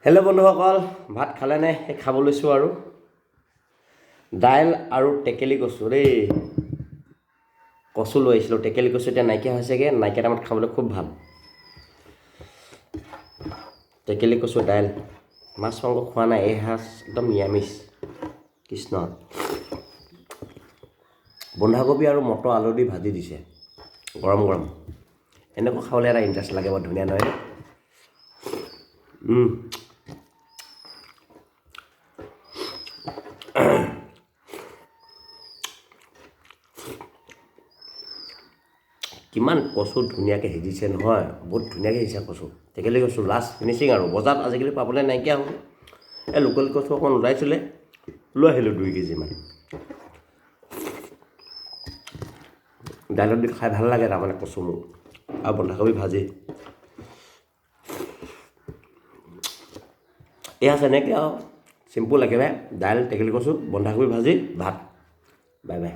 Hello' বন্ধুসকল, ভাত খালেনে? খাব লৈছোঁ আৰু দাইল আৰু টেকেলি কচু দেই। কচু লৈ আহিছিলোঁ, টেকেলি কচু এতিয়া নাইকিয়া হৈছেগৈ, নাইকিয়া টাইমত খাবলৈ খুব ভাল। টেকেলি কচু দাইল, মাছ মাংস খোৱা নাই, এই সাজ একদম নিৰামিষ। কৃষ্ণ। বন্ধাকবি আৰু মটৰ আলু দি ভাজি দিছে, গৰম গৰম। এনেকুৱা খাবলৈ এটা ইণ্টাৰেষ্ট লাগে, বৰ ধুনীয়া নহয়। কিমান কচু ধুনীয়াকৈ সিজিছে নহয়, বহুত ধুনীয়াকৈ সিজিছে কচু। টেকেলি কচু লাষ্ট ফিনিচিং আৰু বজাৰত আজিকালি পাবলৈ নাইকিয়া হ'ল। এই লোকেল কচু অকণ ওলাইছিলে, লৈ আহিলোঁ 2 কেজিমান। দাইলত দি খাই ভাল লাগে তাৰমানে কচু মোৰ, আৰু বন্ধাকবি ভাজি। এয়া তেনেকৈ আৰু চিম্পুল একেবাৰে দাইল, টেকেলি কচু, বন্ধাকবি ভাজি, ভাত। Bye bye.